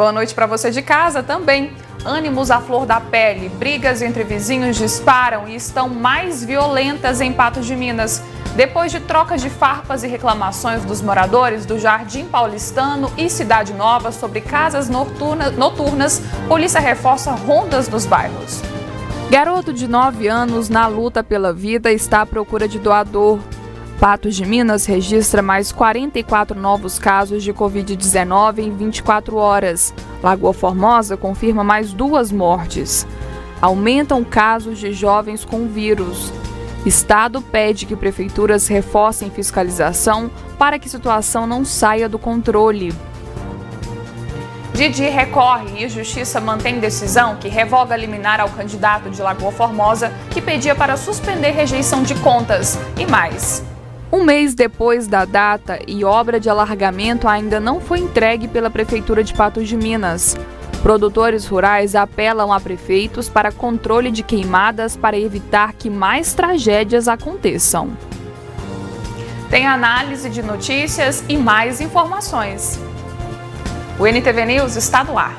Boa noite para você de casa também. Ânimos à flor da pele, brigas entre vizinhos disparam e estão mais violentas em Patos de Minas. Depois de trocas de farpas e reclamações dos moradores do Jardim Paulistano e Cidade Nova sobre casas noturnas, polícia reforça rondas nos bairros. Garoto de 9 anos na luta pela vida está à procura de doador. Patos de Minas registra mais 44 novos casos de Covid-19 em 24 horas. Lagoa Formosa confirma mais 2 mortes. Aumentam casos de jovens com vírus. Estado pede que prefeituras reforcem fiscalização para que a situação não saia do controle. Didi recorre e Justiça mantém decisão que revoga liminar ao candidato de Lagoa Formosa que pedia para suspender rejeição de contas e mais. Um mês depois da data e obra de alargamento ainda não foi entregue pela Prefeitura de Patos de Minas. Produtores rurais apelam a prefeitos para controle de queimadas para evitar que mais tragédias aconteçam. Tem análise de notícias e mais informações. O NTV News está no ar.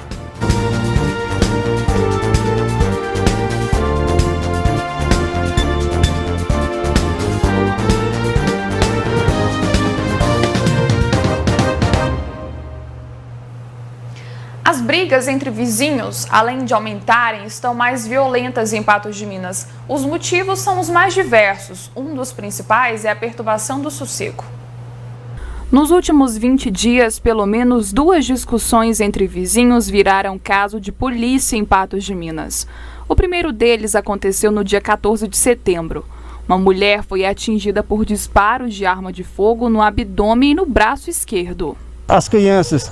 As brigas entre vizinhos, além de aumentarem, estão mais violentas em Patos de Minas. Os motivos são os mais diversos. Um dos principais é a perturbação do sossego. Nos últimos 20 dias, pelo menos 2 discussões entre vizinhos viraram caso de polícia em Patos de Minas. O primeiro deles aconteceu no dia 14 de setembro. Uma mulher foi atingida por disparos de arma de fogo no abdômen e no braço esquerdo. As crianças,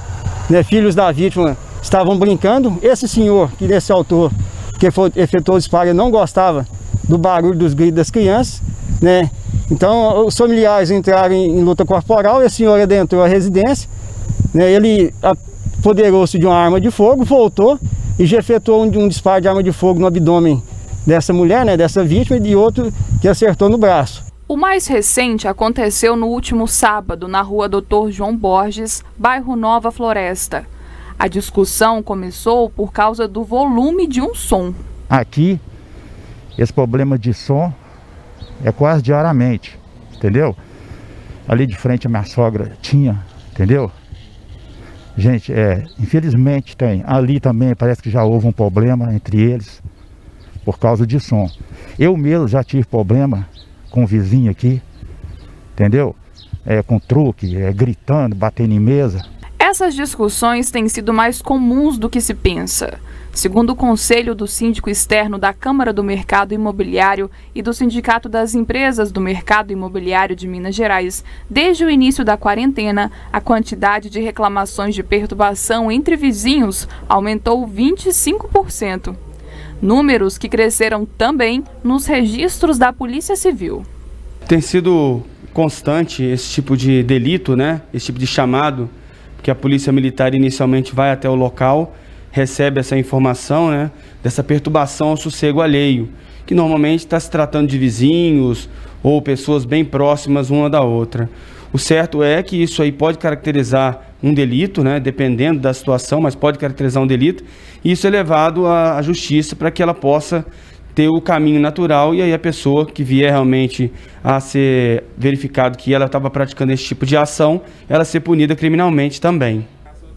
filhos da vítima, estavam brincando. Esse senhor, esse autor que efetuou o disparo, não gostava do barulho dos gritos das crianças, Então, os familiares entraram em luta corporal, esse senhor adentrou a residência, ele apoderou-se de uma arma de fogo, voltou e já efetuou um disparo de arma de fogo no abdômen dessa mulher, dessa vítima, e de outro que acertou no braço. O mais recente aconteceu no último sábado, na rua Dr. João Borges, bairro Nova Floresta. A discussão começou por causa do volume de um som. Aqui, esse problema de som é quase diariamente, entendeu? Ali de frente a minha sogra tinha, entendeu? Gente, infelizmente tem. Ali também parece que já houve um problema entre eles por causa de som. Eu mesmo já tive problema com o vizinho aqui, entendeu? Com truque, gritando, batendo em mesa. Essas discussões têm sido mais comuns do que se pensa. Segundo o Conselho do Síndico Externo da Câmara do Mercado Imobiliário e do Sindicato das Empresas do Mercado Imobiliário de Minas Gerais, desde o início da quarentena, a quantidade de reclamações de perturbação entre vizinhos aumentou 25%. Números que cresceram também nos registros da Polícia Civil. Tem sido constante esse tipo de delito, Esse tipo de chamado, que a Polícia Militar inicialmente vai até o local, recebe essa informação, dessa perturbação ao sossego alheio, que normalmente está se tratando de vizinhos ou pessoas bem próximas uma da outra. O certo é que isso aí pode caracterizar um delito, dependendo da situação, mas pode caracterizar um delito, e isso é levado à justiça para que ela possa ter o caminho natural e aí a pessoa que vier realmente a ser verificado que ela estava praticando esse tipo de ação, ela ser punida criminalmente também.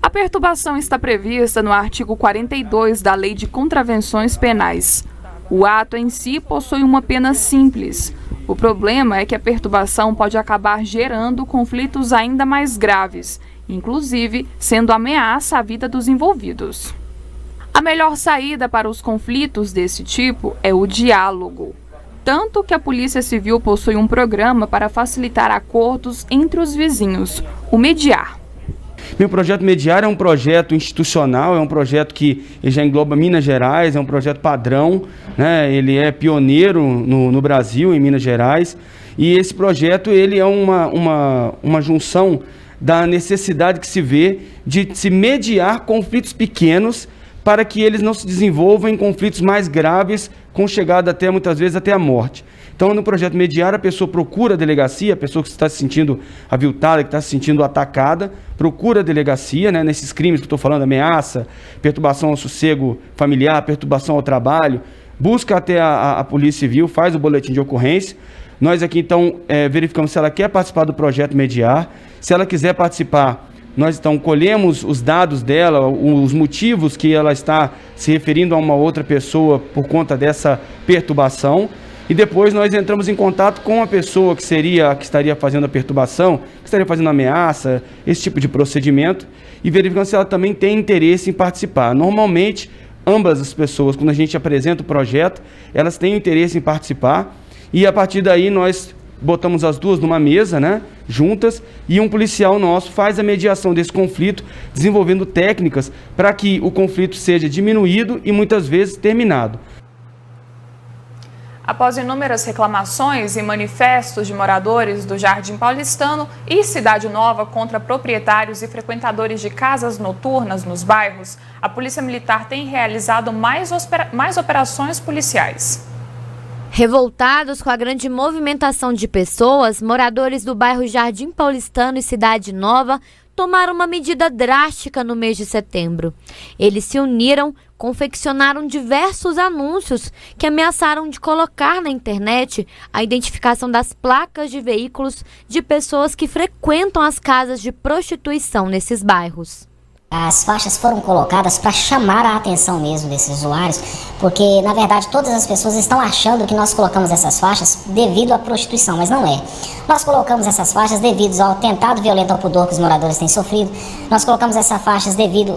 A perturbação está prevista no artigo 42 da Lei de Contravenções Penais. O ato em si possui uma pena simples. O problema é que a perturbação pode acabar gerando conflitos ainda mais graves, inclusive sendo ameaça à vida dos envolvidos. A melhor saída para os conflitos desse tipo é o diálogo. Tanto que a Polícia Civil possui um programa para facilitar acordos entre os vizinhos, o Mediar. Meu projeto Mediar é um projeto institucional, é um projeto que já engloba Minas Gerais, é um projeto padrão, Ele é pioneiro no Brasil, em Minas Gerais, e esse projeto ele é uma junção da necessidade que se vê de se mediar conflitos pequenos para que eles não se desenvolvam em conflitos mais graves, com chegada até muitas vezes até a morte. Então, Então, no projeto Mediar, a pessoa procura a delegacia, a pessoa que está se sentindo aviltada, que está se sentindo atacada, procura a delegacia, né, nesses crimes que eu estou falando, ameaça, perturbação ao sossego familiar, perturbação ao trabalho, busca até a Polícia Civil, faz o boletim de ocorrência. Nós aqui, então, verificamos se ela quer participar do projeto Mediar. Se ela quiser participar, nós, então, colhemos os dados dela, os motivos que ela está se referindo a uma outra pessoa por conta dessa perturbação. E depois nós entramos em contato com a pessoa que estaria fazendo a perturbação, que estaria fazendo ameaça, esse tipo de procedimento, e verificamos se ela também tem interesse em participar. Normalmente, ambas as pessoas, quando a gente apresenta o projeto, elas têm interesse em participar, e a partir daí nós botamos as duas numa mesa, né, juntas, e um policial nosso faz a mediação desse conflito, desenvolvendo técnicas para que o conflito seja diminuído e muitas vezes terminado. Após inúmeras reclamações e manifestos de moradores do Jardim Paulistano e Cidade Nova contra proprietários e frequentadores de casas noturnas nos bairros, a Polícia Militar tem realizado mais operações policiais. Revoltados com a grande movimentação de pessoas, moradores do bairro Jardim Paulistano e Cidade Nova tomaram uma medida drástica no mês de setembro. Eles se uniram, confeccionaram diversos anúncios que ameaçaram de colocar na internet a identificação das placas de veículos de pessoas que frequentam as casas de prostituição nesses bairros. As faixas foram colocadas para chamar a atenção mesmo desses usuários, porque na verdade todas as pessoas estão achando que nós colocamos essas faixas devido à prostituição, mas não é. Nós colocamos essas faixas devido ao atentado violento ao pudor que os moradores têm sofrido, nós colocamos essas faixas devido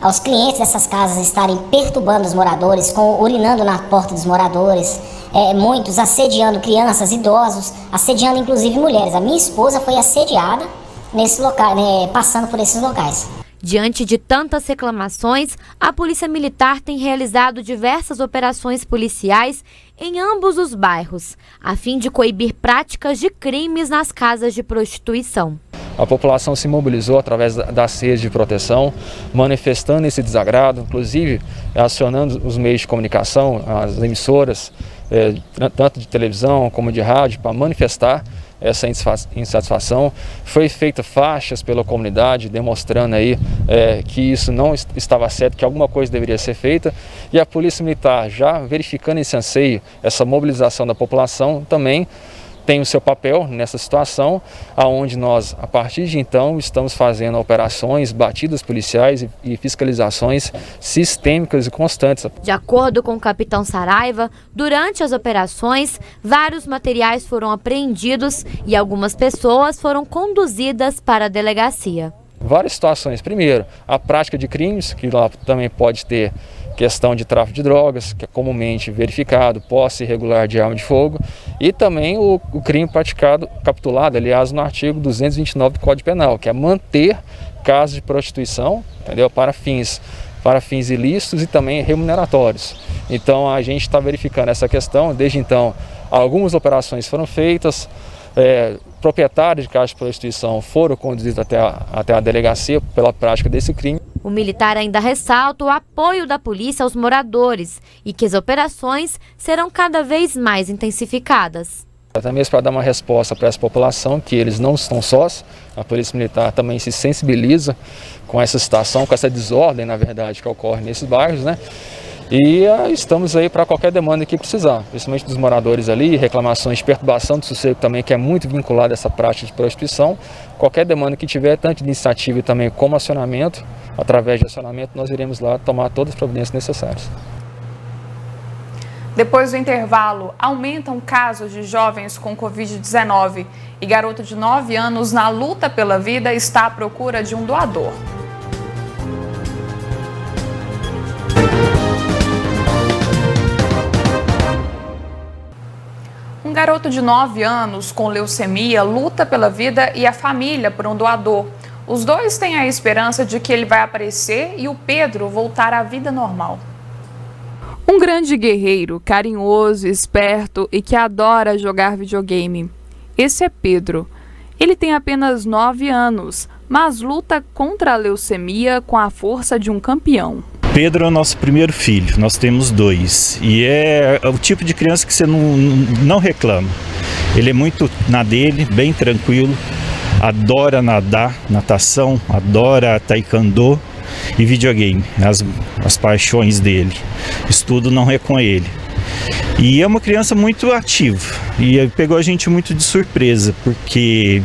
aos clientes dessas casas estarem perturbando os moradores, urinando na porta dos moradores, muitos assediando crianças, idosos, assediando inclusive mulheres. A minha esposa foi assediada nesse local, passando por esses locais. Diante de tantas reclamações, a Polícia Militar tem realizado diversas operações policiais em ambos os bairros, a fim de coibir práticas de crimes nas casas de prostituição. A população se mobilizou através das redes de proteção, manifestando esse desagrado, inclusive acionando os meios de comunicação, as emissoras, tanto de televisão como de rádio, para manifestar essa insatisfação. Foi feita faixas pela comunidade, demonstrando aí que isso não estava certo, que alguma coisa deveria ser feita, e a Polícia Militar, já verificando esse anseio, essa mobilização da população, também tem o seu papel nessa situação, aonde nós, a partir de então, estamos fazendo operações, batidas policiais e fiscalizações sistêmicas e constantes. De acordo com o capitão Saraiva, durante as operações, vários materiais foram apreendidos e algumas pessoas foram conduzidas para a delegacia. Várias situações. Primeiro, a prática de crimes, que lá também pode ter questão de tráfico de drogas, que é comumente verificado, posse irregular de arma de fogo, e também o crime capitulado, aliás, no artigo 229 do Código Penal, que é manter casas de prostituição, entendeu? Para fins ilícitos e também remuneratórios. Então a gente está verificando essa questão. Desde então, algumas operações foram feitas, proprietários de casas de prostituição foram conduzidos até a delegacia pela prática desse crime. O militar ainda ressalta o apoio da polícia aos moradores e que as operações serão cada vez mais intensificadas. Até mesmo para dar uma resposta para essa população, que eles não estão sós, a Polícia Militar também se sensibiliza com essa situação, com essa desordem, na verdade, que ocorre nesses bairros, né? E estamos aí para qualquer demanda que precisar, principalmente dos moradores ali, reclamações de perturbação do sossego também, que é muito vinculada a essa prática de prostituição. Qualquer demanda que tiver, tanto de iniciativa e também como acionamento, através de acionamento, nós iremos lá tomar todas as providências necessárias. Depois do intervalo, aumentam casos de jovens com Covid-19 e garoto de 9 anos na luta pela vida está à procura de um doador. Um garoto de 9 anos com leucemia luta pela vida e a família por um doador. Os dois têm a esperança de que ele vai aparecer e o Pedro voltar à vida normal. Um grande guerreiro, carinhoso, esperto e que adora jogar videogame. Esse é Pedro. Ele tem apenas 9 anos, mas luta contra a leucemia com a força de um campeão. Pedro é o nosso primeiro filho, nós temos 2. E é o tipo de criança que você não reclama. Ele é muito na dele, bem tranquilo, adora nadar, natação, adora taekwondo e videogame, as paixões dele. Estudo não é com ele. E é uma criança muito ativa e pegou a gente muito de surpresa, porque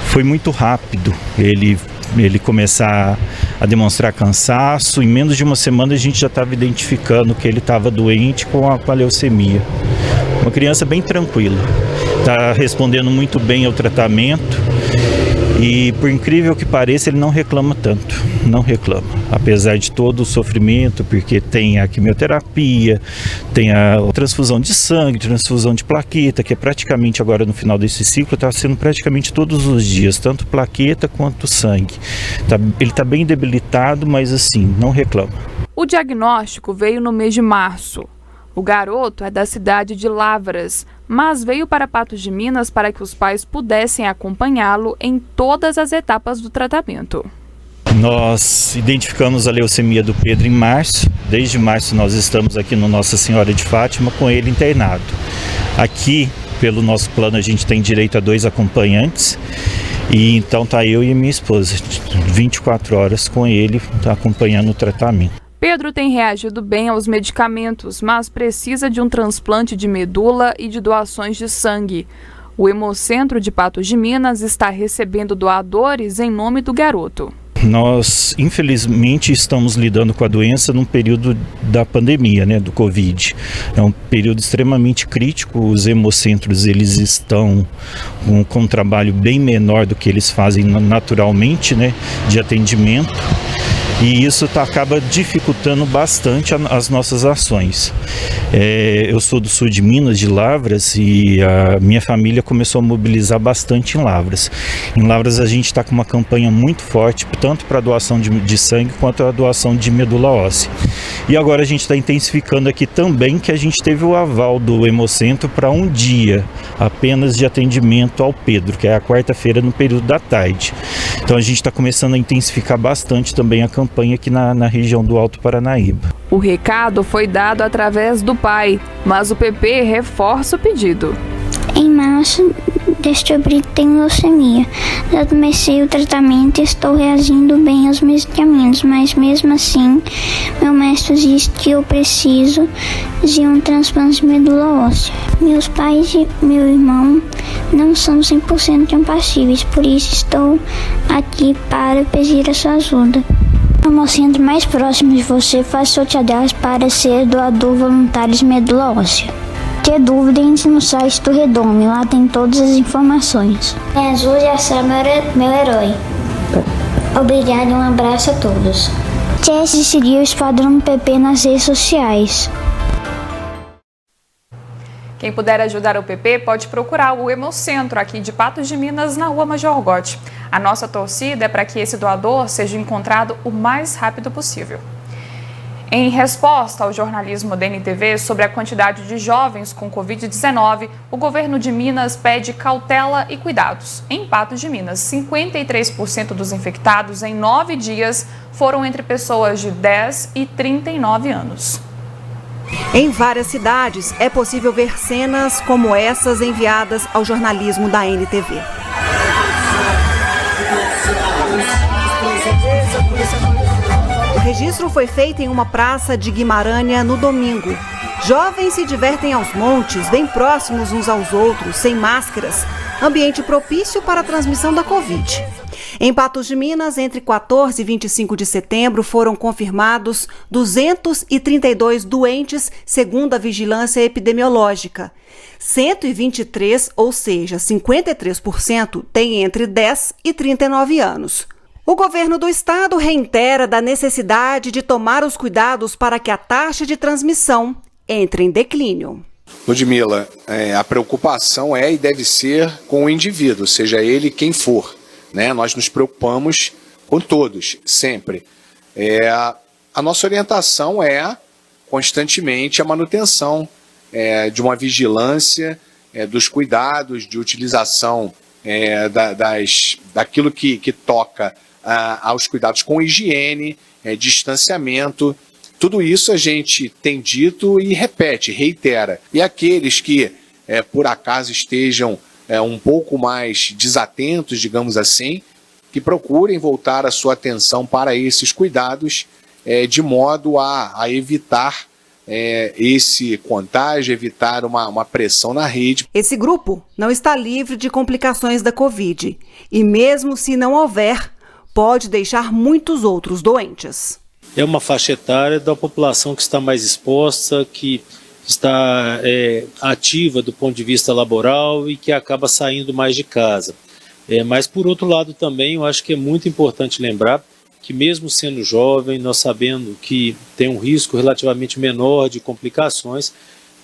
foi muito rápido ele começar a demonstrar cansaço. Em menos de uma semana a gente já estava identificando que ele estava doente com a leucemia. Uma criança bem tranquila, está respondendo muito bem ao tratamento e, por incrível que pareça, ele não reclama tanto, não reclama, apesar de todo o sofrimento, porque tem a quimioterapia, tem a transfusão de sangue, transfusão de plaqueta, que é praticamente agora no final desse ciclo, está sendo praticamente todos os dias, tanto plaqueta quanto sangue. Ele está bem debilitado, mas assim, não reclama. O diagnóstico veio no mês de março. O garoto é da cidade de Lavras, mas veio para Patos de Minas para que os pais pudessem acompanhá-lo em todas as etapas do tratamento. Nós identificamos a leucemia do Pedro em março. Desde março nós estamos aqui no Nossa Senhora de Fátima com ele internado. Aqui, pelo nosso plano, a gente tem direito a 2 acompanhantes. E então tá eu e minha esposa, 24 horas com ele, acompanhando o tratamento. Pedro tem reagido bem aos medicamentos, mas precisa de um transplante de medula e de doações de sangue. O Hemocentro de Patos de Minas está recebendo doadores em nome do garoto. Nós, infelizmente, estamos lidando com a doença num período da pandemia, do Covid. É um período extremamente crítico. Os hemocentros, eles estão com um trabalho bem menor do que eles fazem naturalmente, de atendimento. E isso acaba dificultando bastante as nossas ações. Eu sou do sul de Minas, de Lavras, e a minha família começou a mobilizar bastante em Lavras. Em Lavras a gente está com uma campanha muito forte, tanto para a doação de sangue quanto a doação de medula óssea. E agora a gente está intensificando aqui também, que a gente teve o aval do Hemocentro para um dia apenas de atendimento ao Pedro, que é a quarta-feira no período da tarde. Então a gente está começando a intensificar bastante também a campanha aqui na região do Alto Paranaíba. O recado foi dado através do pai, mas o PP reforça o pedido. Em março, descobri que tenho leucemia. Já comecei o tratamento e estou reagindo bem aos medicamentos, mas mesmo assim, meu médico diz que eu preciso de um transplante de medula óssea. Meus pais e meu irmão não são 100% compatíveis, por isso estou aqui para pedir a sua ajuda. No hemocentro mais próximo de você, faça seu cadastro para ser doador voluntário de medula óssea. Ter dúvida, entre no site do Redome, lá tem todas as informações. Me ajude a ser meu herói. Obrigado e um abraço a todos. Esquece de seguir o Esquadrão PP nas redes sociais. Quem puder ajudar o PP pode procurar o Hemocentro aqui de Patos de Minas, na Rua Major Gotti. A nossa torcida é para que esse doador seja encontrado o mais rápido possível. Em resposta ao jornalismo da NTV sobre a quantidade de jovens com Covid-19, o governo de Minas pede cautela e cuidados. Em Patos de Minas, 53% dos infectados em 9 dias foram entre pessoas de 10 e 39 anos. Em várias cidades, é possível ver cenas como essas enviadas ao jornalismo da NTV. O registro foi feito em uma praça de Guimarães no domingo. Jovens se divertem aos montes, bem próximos uns aos outros, sem máscaras. Ambiente propício para a transmissão da Covid. Em Patos de Minas, entre 14 e 25 de setembro, foram confirmados 232 doentes, segundo a vigilância epidemiológica. 123, ou seja, 53%, têm entre 10 e 39 anos. O governo do estado reitera da necessidade de tomar os cuidados para que a taxa de transmissão entre em declínio. Ludmila, a preocupação é e deve ser com o indivíduo, seja ele quem for. Nós nos preocupamos com todos, sempre. A nossa orientação é constantemente a manutenção de uma vigilância, dos cuidados, de utilização daquilo que toca aos cuidados com higiene, distanciamento, Tudo isso a gente tem dito e repete, reitera. E aqueles que, por acaso, estejam um pouco mais desatentos, digamos assim, que procurem voltar a sua atenção para esses cuidados, de modo a evitar esse contágio, evitar uma pressão na rede. Esse grupo não está livre de complicações da Covid e mesmo se não houver, pode deixar muitos outros doentes. É uma faixa etária da população que está mais exposta, que está ativa do ponto de vista laboral e que acaba saindo mais de casa. Mas, por outro lado, também eu acho que é muito importante lembrar que, mesmo sendo jovem, nós sabendo que tem um risco relativamente menor de complicações,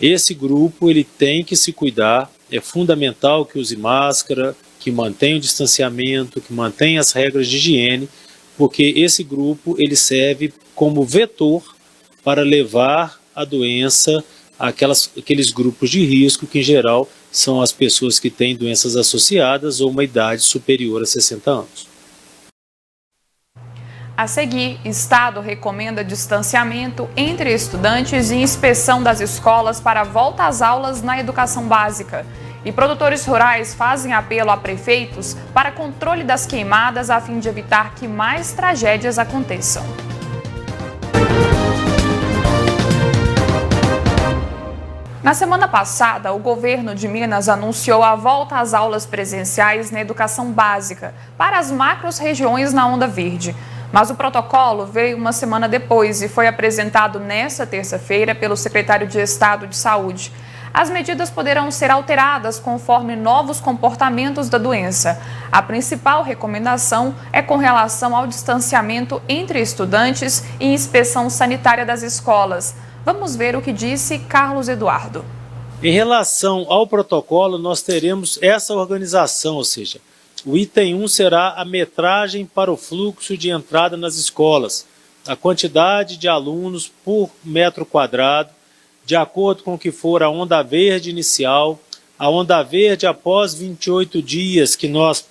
esse grupo ele tem que se cuidar. É fundamental que use máscara, que mantenha o distanciamento, que mantenha as regras de higiene, porque esse grupo ele serve como vetor para levar a doença àqueles grupos de risco, que em geral são as pessoas que têm doenças associadas ou uma idade superior a 60 anos. A seguir, Estado recomenda distanciamento entre estudantes e inspeção das escolas para a volta às aulas na educação básica. E produtores rurais fazem apelo a prefeitos para controle das queimadas a fim de evitar que mais tragédias aconteçam. Na semana passada, o governo de Minas anunciou a volta às aulas presenciais na educação básica para as macro-regiões na Onda Verde. Mas o protocolo veio uma semana depois e foi apresentado nesta terça-feira pelo secretário de Estado de Saúde. As medidas poderão ser alteradas conforme novos comportamentos da doença. A principal recomendação é com relação ao distanciamento entre estudantes e inspeção sanitária das escolas. Vamos ver o que disse Carlos Eduardo. Em relação ao protocolo, nós teremos essa organização, ou seja, o item 1 será a metragem para o fluxo de entrada nas escolas, a quantidade de alunos por metro quadrado, de acordo com o que for a onda verde inicial, a onda verde após 28 dias que nós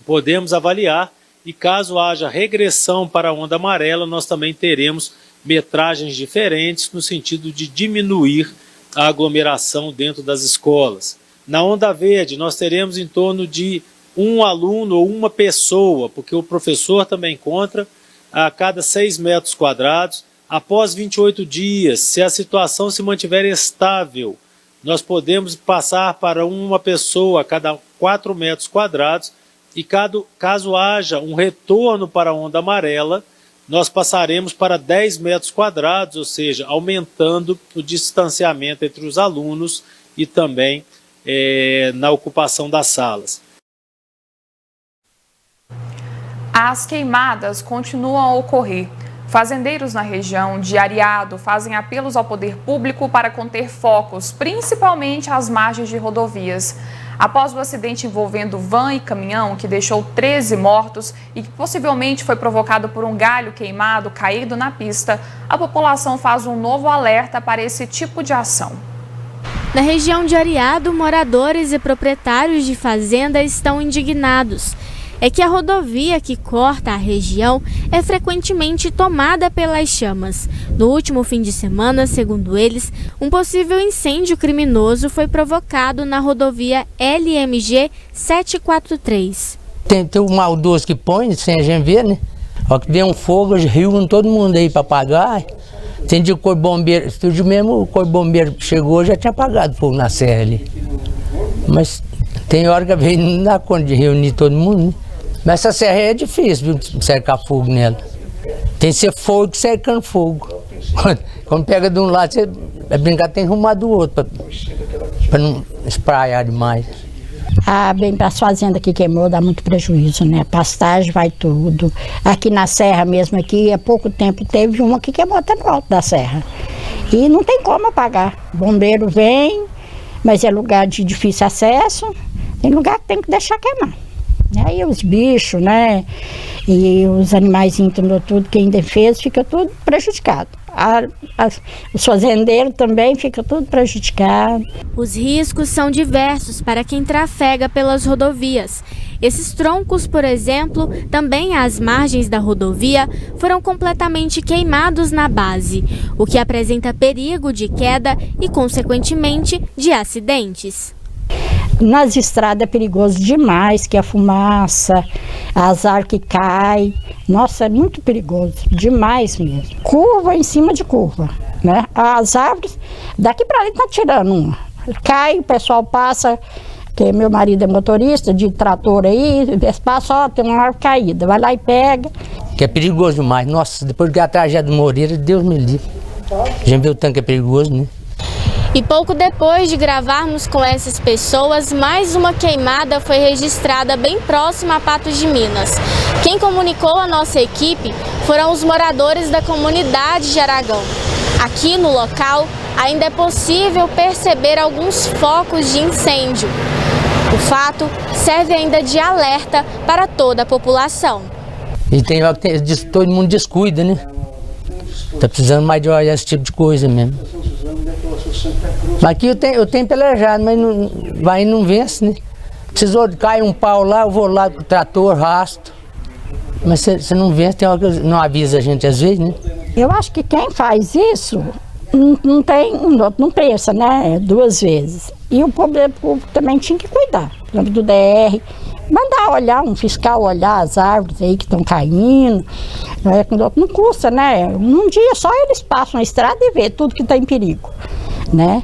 podemos avaliar, e caso haja regressão para a onda amarela, nós também teremos metragens diferentes no sentido de diminuir a aglomeração dentro das escolas. Na onda verde, nós teremos em torno de um aluno ou uma pessoa, porque o professor também conta a cada 6 metros quadrados. Após 28 dias, se a situação se mantiver estável, nós podemos passar para uma pessoa a cada 4 metros quadrados e caso haja um retorno para a onda amarela, nós passaremos para 10 metros quadrados, ou seja, aumentando o distanciamento entre os alunos e também na ocupação das salas. As queimadas continuam a ocorrer. Fazendeiros na região de Areado fazem apelos ao poder público para conter focos, principalmente às margens de rodovias. Após o acidente envolvendo van e caminhão, que deixou 13 mortos e que possivelmente foi provocado por um galho queimado caído na pista, a população faz um novo alerta para esse tipo de ação. Na região de Areado, moradores e proprietários de fazenda estão indignados. É que a rodovia que corta a região é frequentemente tomada pelas chamas. No último fim de semana, segundo eles, um possível incêndio criminoso foi provocado na rodovia LMG 743. Tem um maldoso que põe, sem a gente ver, né? Ó, que vem um fogo, riu todo mundo aí para apagar. Tem de corpo bombeiro, tudo mesmo, o corpo bombeiro chegou, já tinha apagado fogo na serra ali. Mas tem hora que vem, não dá conta de reunir todo mundo, né? Mas essa serra é difícil, viu, cercar fogo nela. Tem que ser fogo cercando fogo. Quando pega de um lado, você vai brincar, tem que arrumar do outro, para não espraiar demais. Bem, para as fazendas que queimou dá muito prejuízo, né? Pastagem vai tudo. Aqui na serra mesmo, aqui há pouco tempo teve uma que queimou até no alto da serra. E não tem como apagar. O bombeiro vem, mas é lugar de difícil acesso, tem lugar que tem que deixar queimar. Aí os bichos, né, e os animaizinhos, tudo, quem defesa, fica tudo prejudicado. Os fazendeiros também ficam tudo prejudicado. Os riscos são diversos para quem trafega pelas rodovias. Esses troncos, por exemplo, também às margens da rodovia, foram completamente queimados na base, o que apresenta perigo de queda e, consequentemente, de acidentes. Nas estradas é perigoso demais, que a fumaça, as árvores que caem. Nossa, é muito perigoso, demais mesmo. Curva em cima de curva, né? As árvores, daqui para ali tá tirando uma. Cai, o pessoal passa, que meu marido é motorista de trator aí, passa, ó, tem uma árvore caída, vai lá e pega. Que é perigoso demais. Nossa, depois da tragédia do Moreira, Deus me livre. A gente vê o tanto que é perigoso, né? E pouco depois de gravarmos com essas pessoas, mais uma queimada foi registrada bem próxima a Patos de Minas. Quem comunicou a nossa equipe foram os moradores da comunidade de Aragão. Aqui no local, ainda é possível perceber alguns focos de incêndio. O fato serve ainda de alerta para toda a população. E todo mundo descuida, né? Tá precisando mais de olhar esse tipo de coisa mesmo. Aqui eu tenho pelejado, mas não vence, né? Precisou cair um pau lá, eu vou lá com o trator, rasto. Mas você não vence, tem hora que não avisa a gente às vezes, né? Eu acho que quem faz isso não pensa, né? 2 vezes. E o poder público também tinha que cuidar. Por exemplo, do DR, mandar olhar, um fiscal olhar as árvores aí que estão caindo. Não custa, né? Num dia só eles passam a estrada e vê tudo que está em perigo, né?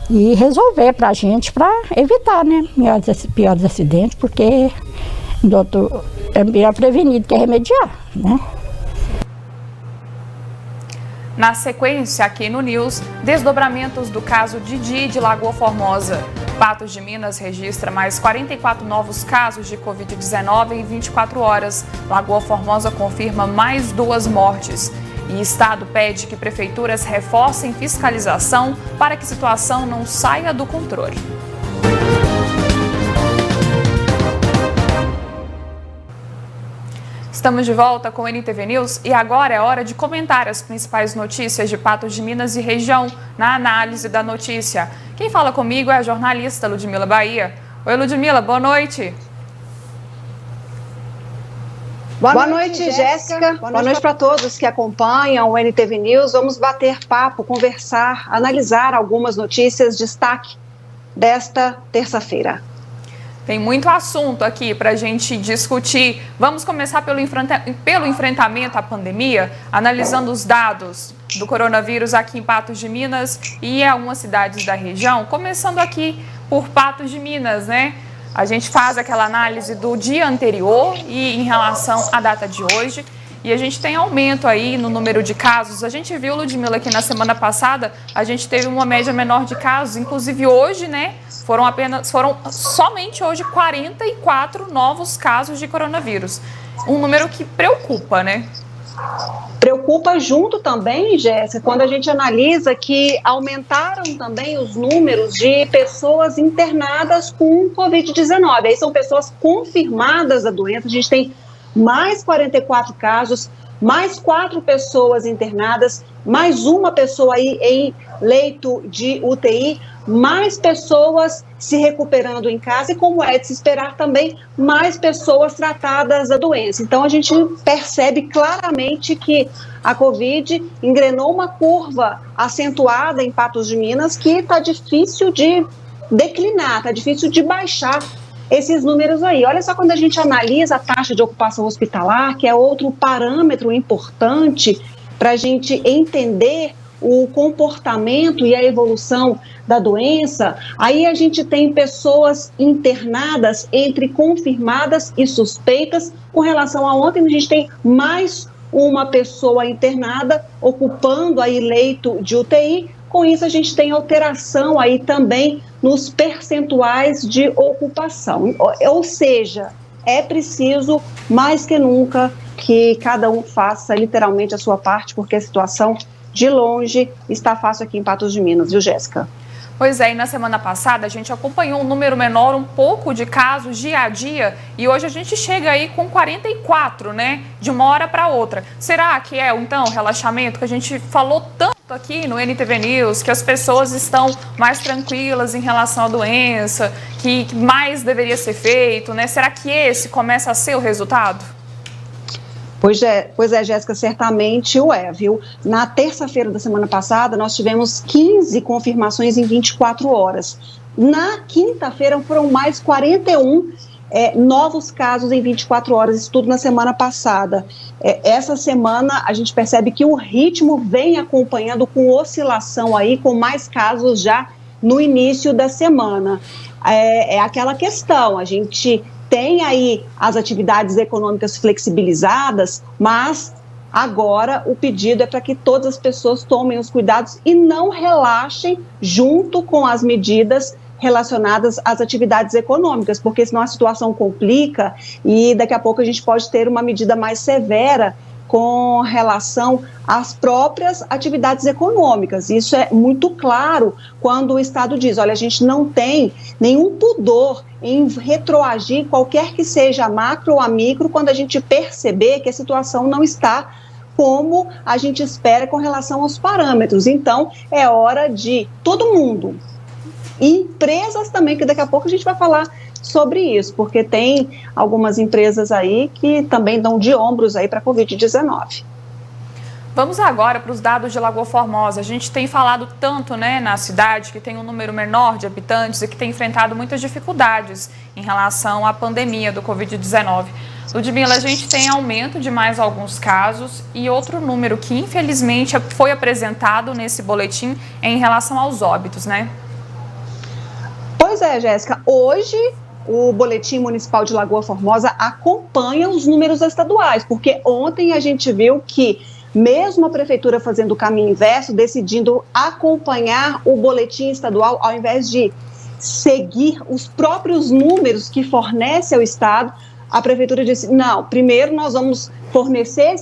E resolver para a gente, para evitar, né? Piores acidentes, porque doutor, é melhor prevenir do que remediar, né? Na sequência, aqui no News, desdobramentos do caso Didi de Lagoa Formosa. Patos de Minas registra mais 44 novos casos de Covid-19 em 24 horas. Lagoa Formosa confirma mais 2 mortes. E Estado pede que prefeituras reforcem fiscalização para que a situação não saia do controle. Estamos de volta com o NTV News e agora é hora de comentar as principais notícias de Patos de Minas e região na análise da notícia. Quem fala comigo é a jornalista Ludmila Bahia. Oi, Ludmila, boa noite. Boa noite, Jéssica. Boa noite para todos que acompanham o NTV News. Vamos bater papo, conversar, analisar algumas notícias de destaque desta terça-feira. Tem muito assunto aqui para a gente discutir. Vamos começar pelo enfrentamento à pandemia, analisando os dados do coronavírus aqui em Patos de Minas e em algumas cidades da região. Começando aqui por Patos de Minas, né? A gente faz aquela análise do dia anterior e em relação à data de hoje. E a gente tem aumento aí no número de casos. A gente viu, Ludmila, que na semana passada a gente teve uma média menor de casos. Inclusive hoje, né, foram somente hoje 44 novos casos de coronavírus. Um número que preocupa, né? Preocupa junto também, Jéssica, quando a gente analisa que aumentaram também os números de pessoas internadas com Covid-19. Aí são pessoas confirmadas da doença. A gente tem mais 44 casos, mais 4 pessoas internadas, mais uma pessoa aí em leito de UTI, mais pessoas se recuperando em casa e, como é de se esperar também, mais pessoas tratadas da doença. Então, a gente percebe claramente que a Covid engrenou uma curva acentuada em Patos de Minas que está difícil de declinar, está difícil de baixar esses números aí. Olha só, quando a gente analisa a taxa de ocupação hospitalar, que é outro parâmetro importante para a gente entender o comportamento e a evolução da doença, aí a gente tem pessoas internadas entre confirmadas e suspeitas. Com relação a ontem, a gente tem mais uma pessoa internada ocupando aí leito de UTI. Com isso, a gente tem alteração aí também nos percentuais de ocupação. Ou seja, é preciso, mais que nunca, que cada um faça literalmente a sua parte, porque a situação, de longe, está fácil aqui em Patos de Minas, viu, Jéssica? Pois é, e na semana passada a gente acompanhou um número menor, um pouco de casos dia a dia, e hoje a gente chega aí com 44, né, de uma hora para outra. Será que é, então, o relaxamento que a gente falou tanto aqui no NTV News que as pessoas estão mais tranquilas em relação à doença, que mais deveria ser feito, né? Será que esse começa a ser o resultado? Pois é, Jéssica, certamente o é, viu? Na terça-feira da semana passada, nós tivemos 15 confirmações em 24 horas. Na quinta-feira foram mais 41 novos casos em 24 horas, isso tudo na semana passada. Essa semana a gente percebe que o ritmo vem acompanhando com oscilação aí, com mais casos já no início da semana. É aquela questão, a gente tem aí as atividades econômicas flexibilizadas, mas agora o pedido é para que todas as pessoas tomem os cuidados e não relaxem junto com as medidas relacionadas às atividades econômicas, porque senão a situação complica e daqui a pouco a gente pode ter uma medida mais severa com relação às próprias atividades econômicas. Isso é muito claro quando o Estado diz, olha, a gente não tem nenhum pudor em retroagir qualquer que seja a macro ou a micro quando a gente perceber que a situação não está como a gente espera com relação aos parâmetros. Então, é hora de todo mundo, empresas também, que daqui a pouco a gente vai falar sobre isso, porque tem algumas empresas aí que também dão de ombros aí para a Covid-19. Vamos agora para os dados de Lagoa Formosa. A gente tem falado tanto, né, na cidade, que tem um número menor de habitantes e que tem enfrentado muitas dificuldades em relação à pandemia do Covid-19. Ludmila, a gente tem aumento de mais alguns casos e outro número que infelizmente foi apresentado nesse boletim é em relação aos óbitos, né? Pois é, Jéssica, hoje o Boletim Municipal de Lagoa Formosa acompanha os números estaduais, porque ontem a gente viu que mesmo a prefeitura fazendo o caminho inverso, decidindo acompanhar o boletim estadual, ao invés de seguir os próprios números que fornece ao Estado, a prefeitura disse, não, primeiro nós vamos fornecer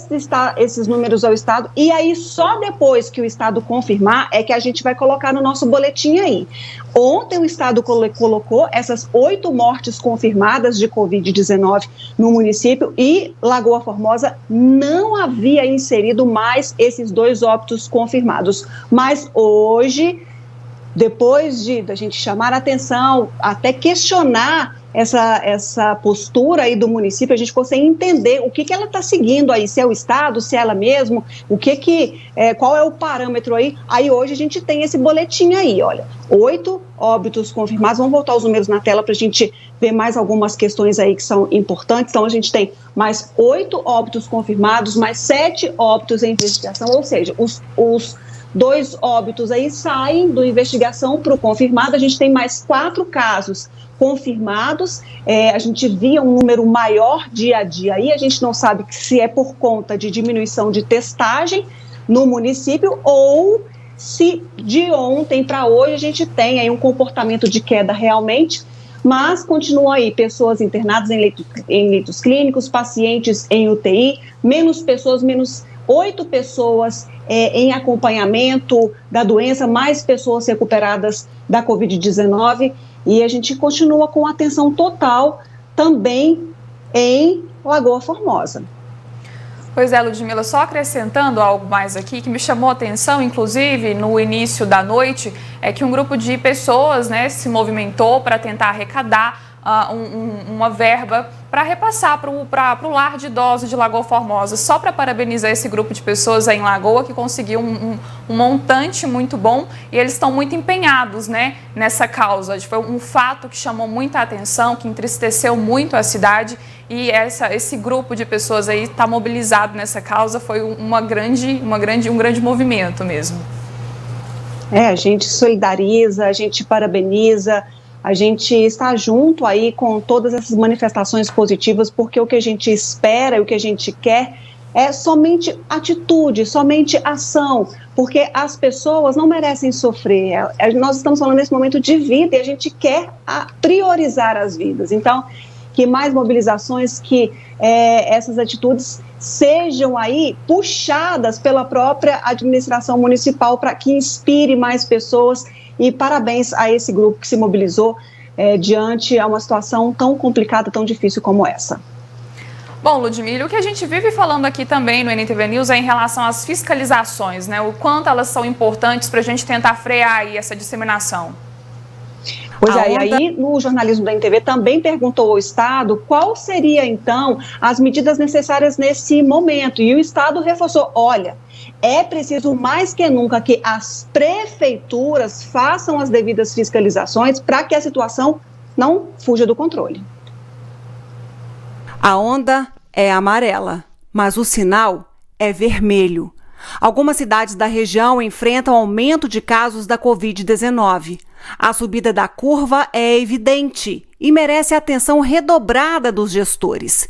esses números ao Estado e aí só depois que o Estado confirmar é que a gente vai colocar no nosso boletim aí. Ontem o Estado colocou essas 8 mortes confirmadas de Covid-19 no município e Lagoa Formosa não havia inserido mais esses 2 óbitos confirmados. Mas hoje, depois da gente chamar a atenção, até questionar essa postura aí do município, a gente consegue entender o que ela está seguindo aí, se é o Estado, se é ela mesmo, qual é o parâmetro aí. Aí hoje a gente tem esse boletim aí, olha, 8 óbitos confirmados. Vamos voltar os números na tela para a gente ver mais algumas questões aí que são importantes. Então a gente tem mais 8 óbitos confirmados, mais 7 óbitos em investigação, ou seja, os 2 óbitos aí saem da investigação para o confirmado. A gente tem mais 4 casos confirmados, a gente via um número maior dia a dia aí, a gente não sabe se é por conta de diminuição de testagem no município ou se de ontem para hoje a gente tem aí um comportamento de queda realmente, mas continua aí pessoas internadas em leitos clínicos, pacientes em UTI, menos 8 pessoas em acompanhamento da doença, mais pessoas recuperadas da Covid-19 e a gente continua com atenção total também em Lagoa Formosa. Pois é, Ludmila, só acrescentando algo mais aqui que me chamou a atenção, inclusive no início da noite, é que um grupo de pessoas, né, se movimentou para tentar arrecadar uma verba para repassar para o lar de idosos de Lagoa Formosa, só para parabenizar esse grupo de pessoas aí em Lagoa que conseguiu um montante muito bom e eles estão muito empenhados, né, nessa causa. Foi um fato que chamou muita atenção, que entristeceu muito a cidade e esse grupo de pessoas aí está mobilizado nessa causa, foi um grande movimento mesmo. A gente solidariza, a gente parabeniza, a gente está junto aí com todas essas manifestações positivas, porque o que a gente espera e o que a gente quer é somente atitude, somente ação, porque as pessoas não merecem sofrer. Nós estamos falando nesse momento de vida e a gente quer priorizar as vidas. Então, que mais mobilizações, que essas atitudes sejam aí puxadas pela própria administração municipal para que inspire mais pessoas. E parabéns a esse grupo que se mobilizou diante a uma situação tão complicada, tão difícil como essa. Bom, Ludmila, o que a gente vive falando aqui também no NTV News é em relação às fiscalizações, né? O quanto elas são importantes para a gente tentar frear aí essa disseminação. Pois é, e aí no jornalismo da NTV também perguntou ao Estado qual seria então as medidas necessárias nesse momento. E o Estado reforçou, olha, é preciso mais que nunca que as prefeituras façam as devidas fiscalizações para que a situação não fuja do controle. A onda é amarela, mas o sinal é vermelho. Algumas cidades da região enfrentam aumento de casos da Covid-19. A subida da curva é evidente e merece atenção redobrada dos gestores.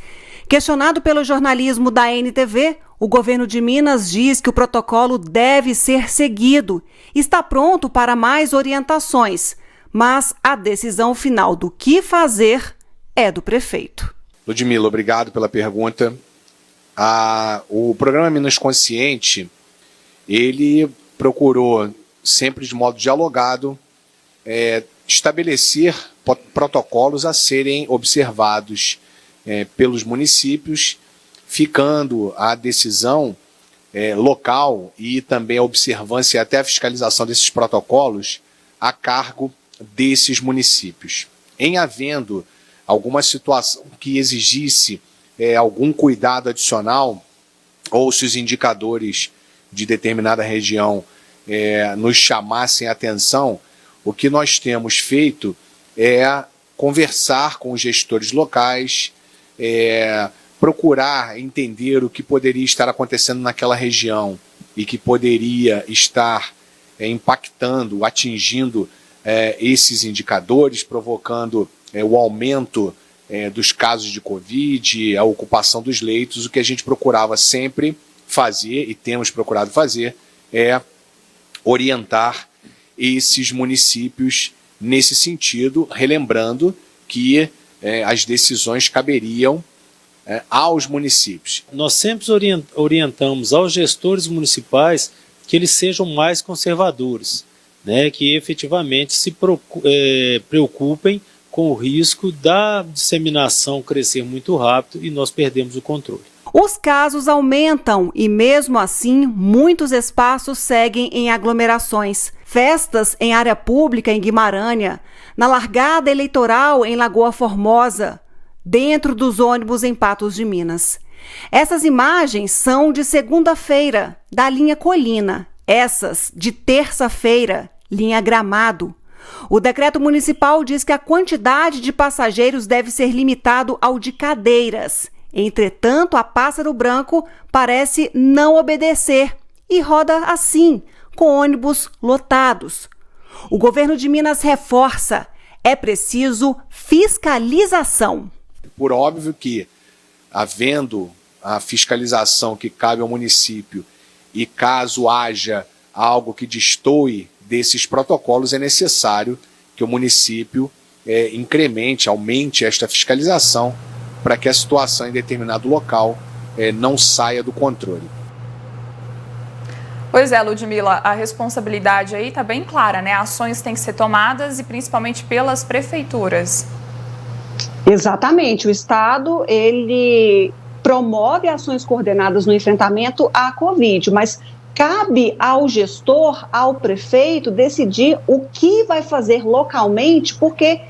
Questionado pelo jornalismo da NTV, o governo de Minas diz que o protocolo deve ser seguido. Está pronto para mais orientações, mas a decisão final do que fazer é do prefeito. Ludmila, obrigado pela pergunta. O programa Minas Consciente, ele procurou, sempre de modo dialogado, estabelecer protocolos a serem observados pelos municípios, ficando a decisão local e também a observância e até a fiscalização desses protocolos a cargo desses municípios. Em havendo alguma situação que exigisse algum cuidado adicional, ou se os indicadores de determinada região nos chamassem a atenção, o que nós temos feito é conversar com os gestores locais, procurar entender o que poderia estar acontecendo naquela região e que poderia estar impactando, atingindo esses indicadores, provocando o aumento dos casos de Covid, a ocupação dos leitos. O que a gente procurava sempre fazer, e temos procurado fazer, é orientar esses municípios nesse sentido, relembrando que as decisões caberiam aos municípios. Nós sempre orientamos aos gestores municipais que eles sejam mais conservadores, né, que efetivamente se preocupem com o risco da disseminação crescer muito rápido e nós perdemos o controle. Os casos aumentam e, mesmo assim, muitos espaços seguem em aglomerações. Festas em área pública em Guimarães, na largada eleitoral em Lagoa Formosa, dentro dos ônibus em Patos de Minas. Essas imagens são de segunda-feira, da linha Colina. Essas, de terça-feira, linha Gramado. O decreto municipal diz que a quantidade de passageiros deve ser limitado ao de cadeiras. Entretanto, a Pássaro Branco parece não obedecer e roda assim, com ônibus lotados. O governo de Minas reforça: é preciso fiscalização. Por óbvio que, havendo a fiscalização que cabe ao município e caso haja algo que destoe desses protocolos, é necessário que o município aumente esta fiscalização para que a situação em determinado local não saia do controle. Pois é, Ludmila, a responsabilidade aí está bem clara, né? Ações têm que ser tomadas e principalmente pelas prefeituras. Exatamente, o Estado, ele promove ações coordenadas no enfrentamento à Covid, mas cabe ao gestor, ao prefeito, decidir o que vai fazer localmente, porque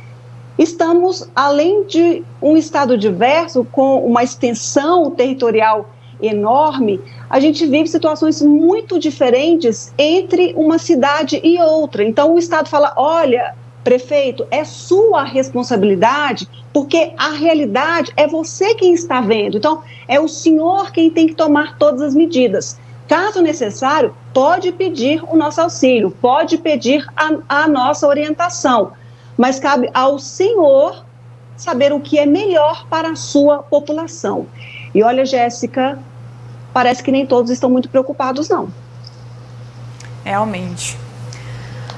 estamos, além de um estado diverso, com uma extensão territorial enorme, a gente vive situações muito diferentes entre uma cidade e outra. Então o Estado fala, olha, prefeito, é sua responsabilidade, porque a realidade é você quem está vendo. Então é o senhor quem tem que tomar todas as medidas. Caso necessário, pode pedir o nosso auxílio, pode pedir a nossa orientação, mas cabe ao senhor saber o que é melhor para a sua população. E olha, Jéssica, parece que nem todos estão muito preocupados, não. Realmente.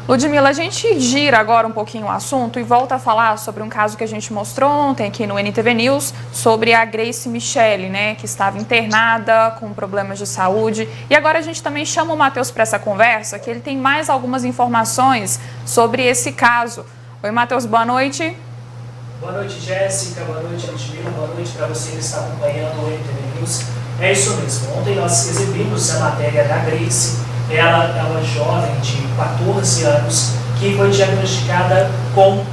Ludmila, a gente gira agora um pouquinho o assunto e volta a falar sobre um caso que a gente mostrou ontem aqui no NTV News, sobre a Grace Michele, né, que estava internada com problemas de saúde. E agora a gente também chama o Matheus para essa conversa, que ele tem mais algumas informações sobre esse caso. Oi, Matheus, boa noite. Boa noite, Jéssica. Boa noite, Ludmila. Boa noite para você que está acompanhando o NTV News. É isso mesmo. Ontem nós exibimos a matéria da Grace. Ela é uma jovem de 14 anos que foi diagnosticada com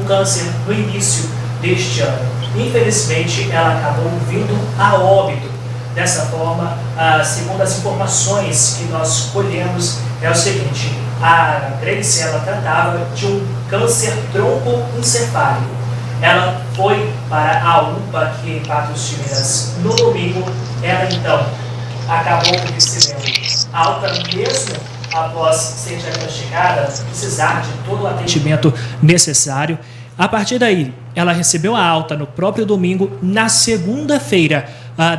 câncer no início deste ano. Infelizmente, ela acabou vindo a óbito. Dessa forma, segundo as informações que nós colhemos, é o seguinte: a Grace, ela tratava de um câncer troncoencefálico. Ela foi para a UPA aqui em Patos de Minas no domingo. Ela então acabou recebendo alta mesmo após ser diagnosticada, precisar de todo o atendimento necessário. A partir daí, ela recebeu a alta no próprio domingo. Na segunda-feira,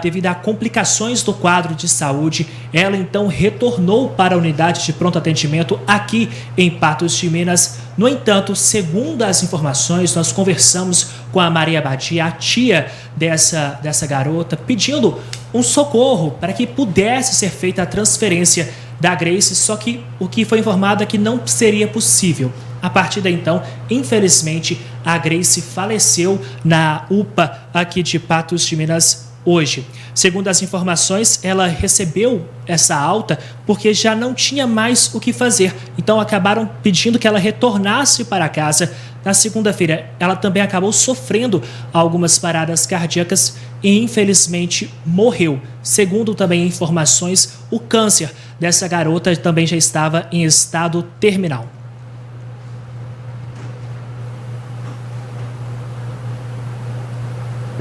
devido a complicações do quadro de saúde, ela então retornou para a unidade de pronto atendimento aqui em Patos de Minas. No entanto, segundo as informações, nós conversamos com a Maria Badia, a tia dessa garota, pedindo um socorro para que pudesse ser feita a transferência da Grace, só que o que foi informado é que não seria possível. A partir daí, então, infelizmente, a Grace faleceu na UPA aqui de Patos de Minas hoje. Segundo as informações, ela recebeu essa alta porque já não tinha mais o que fazer. Então, acabaram pedindo que ela retornasse para casa. Na segunda-feira, ela também acabou sofrendo algumas paradas cardíacas e, infelizmente, morreu. Segundo também informações, o câncer dessa garota também já estava em estado terminal.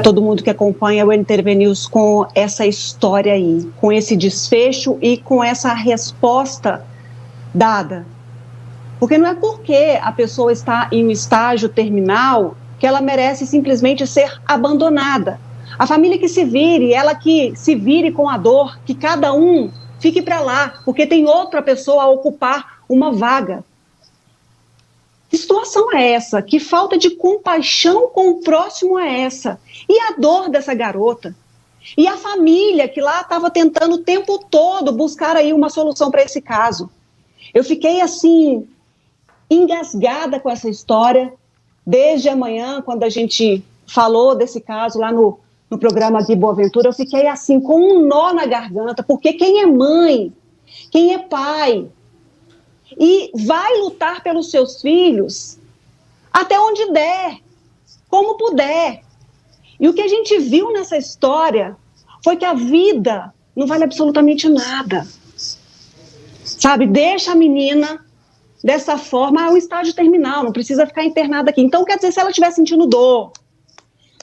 Todo mundo que acompanha o NTV News com essa história aí, com esse desfecho e com essa resposta dada. Porque não é porque a pessoa está em um estágio terminal que ela merece simplesmente ser abandonada. A família que se vire, ela que se vire com a dor, que cada um fique para lá, porque tem outra pessoa a ocupar uma vaga. Que situação é essa? Que falta de compaixão com o próximo é essa? E a dor dessa garota? E a família que lá estava tentando o tempo todo buscar aí uma solução para esse caso? Eu fiquei assim, engasgada com essa história, desde amanhã, quando a gente falou desse caso lá no programa de Boa Ventura, eu fiquei assim, com um nó na garganta, porque quem é mãe, quem é pai, e vai lutar pelos seus filhos até onde der, como puder. E o que a gente viu nessa história foi que a vida não vale absolutamente nada. Sabe, deixa a menina dessa forma, o estágio terminal, não precisa ficar internada aqui. Então, quer dizer, se ela estiver sentindo dor,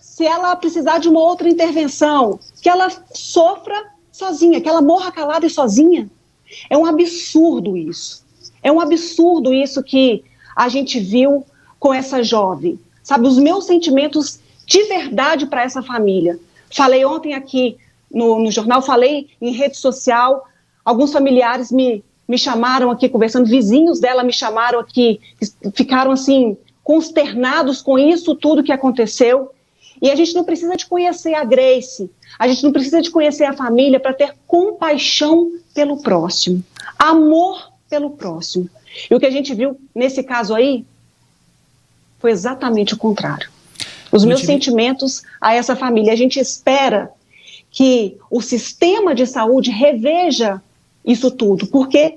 se ela precisar de uma outra intervenção, que ela sofra sozinha, que ela morra calada e sozinha. É um absurdo isso. É um absurdo isso que a gente viu com essa jovem. Sabe, os meus sentimentos de verdade para essa família. Falei ontem aqui no jornal, falei em rede social, alguns familiares me chamaram aqui conversando, vizinhos dela me chamaram aqui, ficaram assim, consternados com isso tudo que aconteceu. E a gente não precisa de conhecer a Grace, a gente não precisa de conhecer a família para ter compaixão pelo próximo, amor pelo próximo. E o que a gente viu nesse caso aí foi exatamente o contrário. Os meus sentimentos a essa família. A gente espera que o sistema de saúde reveja isso tudo, porque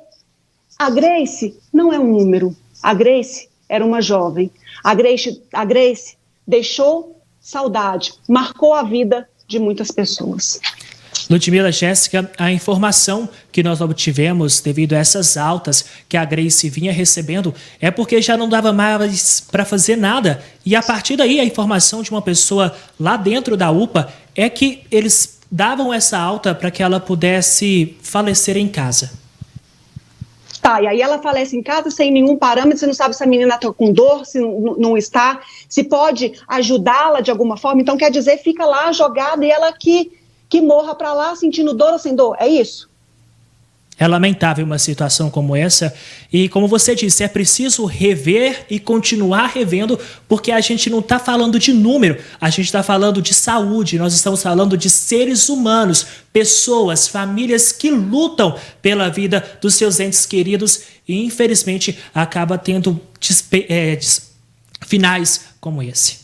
a Grace não é um número. A Grace era uma jovem. A Grace deixou saudade, marcou a vida de muitas pessoas. Ludmila, Jéssica, a informação que nós obtivemos devido a essas altas que a Grace vinha recebendo é porque já não dava mais para fazer nada. E a partir daí, a informação de uma pessoa lá dentro da UPA é que eles davam essa alta para que ela pudesse falecer em casa. Tá, e aí ela falece em casa sem nenhum parâmetro, você não sabe se a menina está com dor, se não está, se pode ajudá-la de alguma forma. Então, quer dizer, fica lá jogada e ela que morra para lá sentindo dor ou sem dor, é isso? É lamentável uma situação como essa e, como você disse, é preciso rever e continuar revendo, porque a gente não está falando de número, a gente está falando de saúde, nós estamos falando de seres humanos, pessoas, famílias que lutam pela vida dos seus entes queridos e, infelizmente, acaba tendo finais como esse.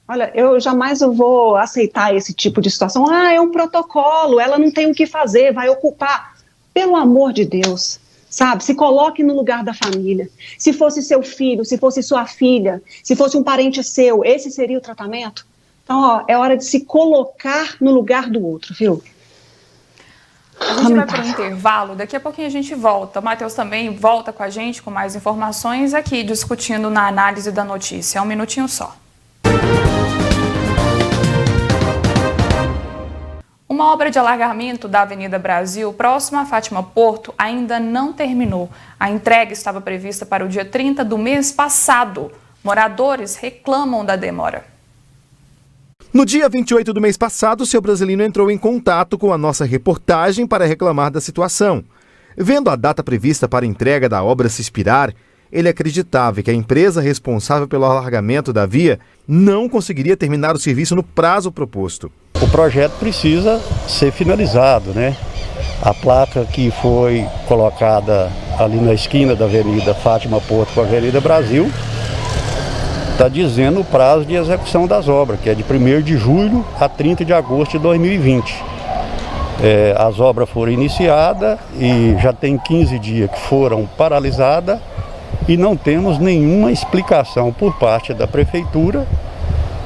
Olha, eu jamais vou aceitar esse tipo de situação. É um protocolo, ela não tem o que fazer, vai ocupar. Pelo amor de Deus, sabe? Se coloque no lugar da família. Se fosse seu filho, se fosse sua filha, se fosse um parente seu, esse seria o tratamento? Então, é hora de se colocar no lugar do outro, viu? A gente vai para um intervalo, daqui a pouquinho a gente volta. O Matheus também volta com a gente com mais informações aqui, discutindo na análise da notícia. Um minutinho só. Uma obra de alargamento da Avenida Brasil, próxima a Fátima Porto, ainda não terminou. A entrega estava prevista para o dia 30 do mês passado. Moradores reclamam da demora. No dia 28 do mês passado, o seu Brasilino entrou em contato com a nossa reportagem para reclamar da situação. Vendo a data prevista para a entrega da obra se expirar, ele acreditava que a empresa responsável pelo alargamento da via não conseguiria terminar o serviço no prazo proposto. O projeto precisa ser finalizado, né? A placa que foi colocada ali na esquina da Avenida Fátima Porto com a Avenida Brasil está dizendo o prazo de execução das obras, que é de 1º de julho a 30 de agosto de 2020. As obras foram iniciadas e já tem 15 dias que foram paralisadas e não temos nenhuma explicação por parte da Prefeitura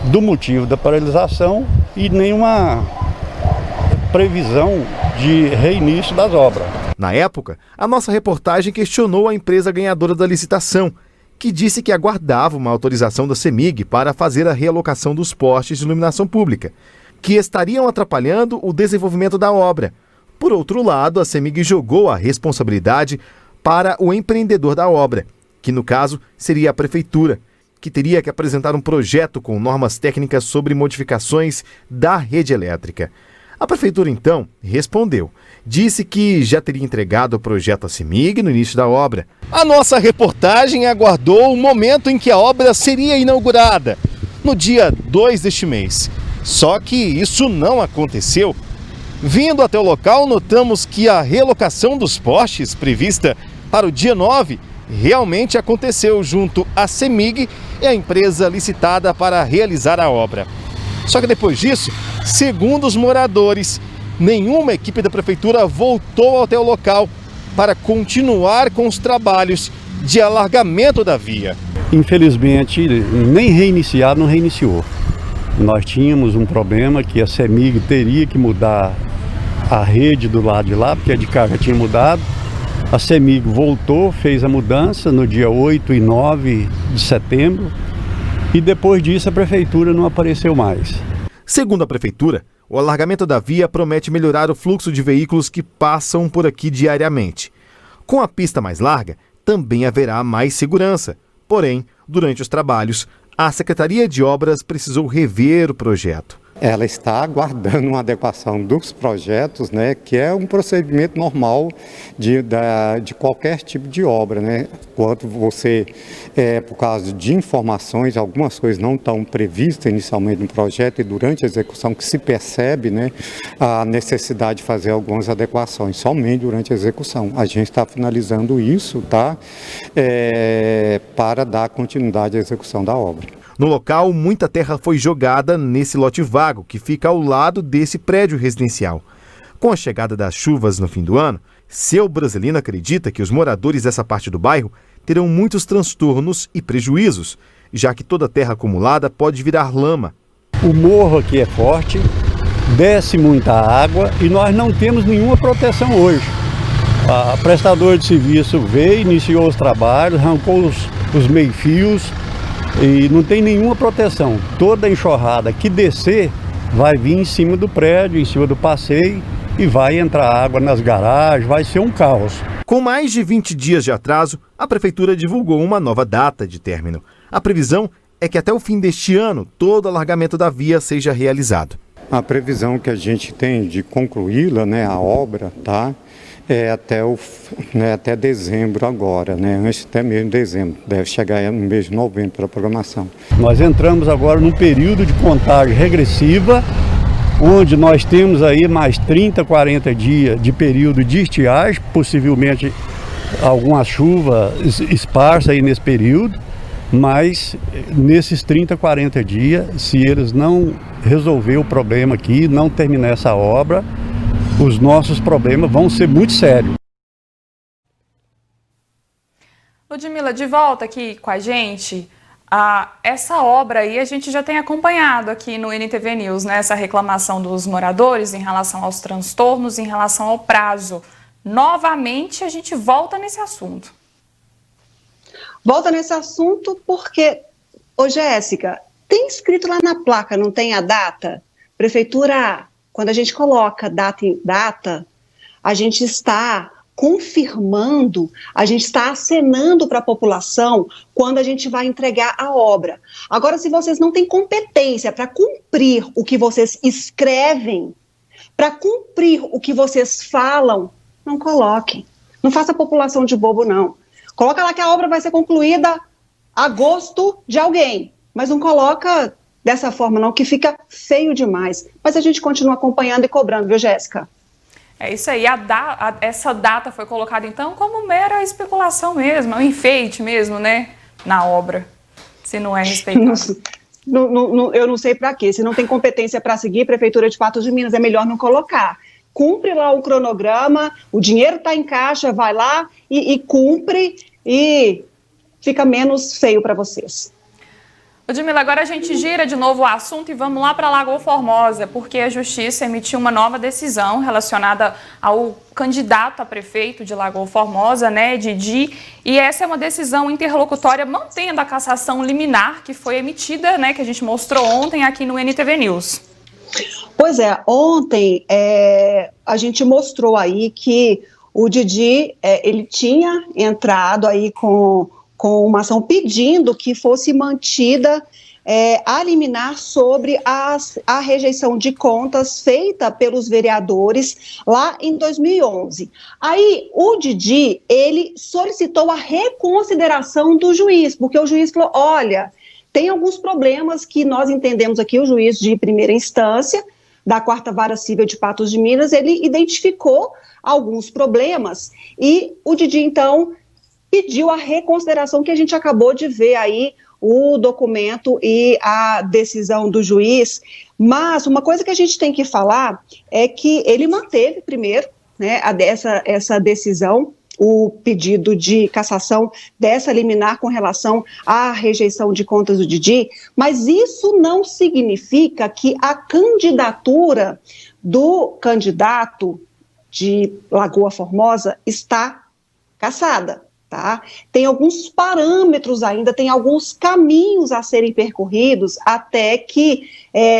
do motivo da paralisação e nenhuma previsão de reinício das obras. Na época, a nossa reportagem questionou a empresa ganhadora da licitação, que disse que aguardava uma autorização da CEMIG para fazer a realocação dos postes de iluminação pública, que estariam atrapalhando o desenvolvimento da obra. Por outro lado, a CEMIG jogou a responsabilidade para o empreendedor da obra, que no caso seria a Prefeitura, que teria que apresentar um projeto com normas técnicas sobre modificações da rede elétrica. A Prefeitura, então, respondeu. Disse que já teria entregado o projeto à CEMIG no início da obra. A nossa reportagem aguardou o momento em que a obra seria inaugurada, no dia 2 deste mês. Só que isso não aconteceu. Vindo até o local, notamos que a relocação dos postes, prevista para o dia 9, realmente aconteceu junto à CEMIG e a empresa licitada para realizar a obra. Só que depois disso, segundo os moradores, nenhuma equipe da prefeitura voltou até o local para continuar com os trabalhos de alargamento da via. Infelizmente, nem reiniciar não reiniciou. Nós tínhamos um problema que a CEMIG teria que mudar a rede do lado de lá, porque a de cá já tinha mudado. A CEMIG voltou, fez a mudança no dia 8 e 9 de setembro e depois disso a prefeitura não apareceu mais. Segundo a prefeitura, o alargamento da via promete melhorar o fluxo de veículos que passam por aqui diariamente. Com a pista mais larga, também haverá mais segurança. Porém, durante os trabalhos, a Secretaria de Obras precisou rever o projeto. Ela está aguardando uma adequação dos projetos, né, que é um procedimento normal de qualquer tipo de obra, né? Quando você, por causa de informações, algumas coisas não estão previstas inicialmente no projeto e durante a execução que se percebe, né, a necessidade de fazer algumas adequações, somente durante a execução. A gente está finalizando isso, tá? Para dar continuidade à execução da obra. No local, muita terra foi jogada nesse lote vago, que fica ao lado desse prédio residencial. Com a chegada das chuvas no fim do ano, seu Brasilino acredita que os moradores dessa parte do bairro terão muitos transtornos e prejuízos, já que toda a terra acumulada pode virar lama. O morro aqui é forte, desce muita água e nós não temos nenhuma proteção hoje. A prestadora de serviço veio, iniciou os trabalhos, arrancou os meio-fios, e não tem nenhuma proteção. Toda a enxurrada que descer vai vir em cima do prédio, em cima do passeio e vai entrar água nas garagens, vai ser um caos. Com mais de 20 dias de atraso, a prefeitura divulgou uma nova data de término. A previsão é que até o fim deste ano todo o alargamento da via seja realizado. A previsão que a gente tem de concluí-la, né, a obra, tá? Até dezembro agora, né? Até mesmo dezembro, deve chegar no mês de novembro para a programação. Nós entramos agora num período de contagem regressiva, onde nós temos aí mais 30, 40 dias de período de estiagem, possivelmente alguma chuva esparsa aí nesse período, Mas nesses 30, 40 dias, se eles não resolver o problema aqui, não terminar essa obra, os nossos problemas vão ser muito sérios. Ludmila, de volta aqui com a gente, essa obra aí a gente já tem acompanhado aqui no NTV News, né? Essa reclamação dos moradores em relação aos transtornos, em relação ao prazo. Novamente a gente volta nesse assunto. Volta nesse assunto porque, ô Jéssica, tem escrito lá na placa, não tem a data? Prefeitura, quando a gente coloca data em data, a gente está confirmando, a gente está acenando para a população quando a gente vai entregar a obra. Agora, se vocês não têm competência para cumprir o que vocês escrevem, para cumprir o que vocês falam, não coloquem. Não faça a população de bobo, não. Coloca lá que a obra vai ser concluída a gosto de alguém, mas não coloca dessa forma não, que fica feio demais. Mas a gente continua acompanhando e cobrando, viu, Jéssica? É isso aí, essa data foi colocada então como mera especulação mesmo, um enfeite mesmo, né, na obra, se não é respeitado. Eu não sei para quê, se não tem competência para seguir, Prefeitura de Patos de Minas, é melhor não colocar. Cumpre lá o cronograma, o dinheiro está em caixa, vai lá e cumpre e fica menos feio para vocês. Ludmila, agora a gente gira de novo o assunto e vamos lá para Lagoa Formosa, porque a Justiça emitiu uma nova decisão relacionada ao candidato a prefeito de Lagoa Formosa, né, Didi, e essa é uma decisão interlocutória mantendo a cassação liminar que foi emitida, né, que a gente mostrou ontem aqui no NTV News. Pois é, ontem a gente mostrou aí que o Didi, ele tinha entrado aí com uma ação pedindo que fosse mantida a liminar sobre a rejeição de contas feita pelos vereadores lá em 2011. Aí o Didi, ele solicitou a reconsideração do juiz, porque o juiz falou, olha, tem alguns problemas que nós entendemos aqui, o juiz de primeira instância da 4ª Vara Civil de Patos de Minas, ele identificou alguns problemas e o Didi, então, pediu a reconsideração que a gente acabou de ver aí, o documento e a decisão do juiz, mas uma coisa que a gente tem que falar é que ele manteve primeiro, né, essa decisão, o pedido de cassação dessa liminar com relação à rejeição de contas do Didi, mas isso não significa que a candidatura do candidato de Lagoa Formosa está cassada. Tá? Tem alguns parâmetros ainda, tem alguns caminhos a serem percorridos até que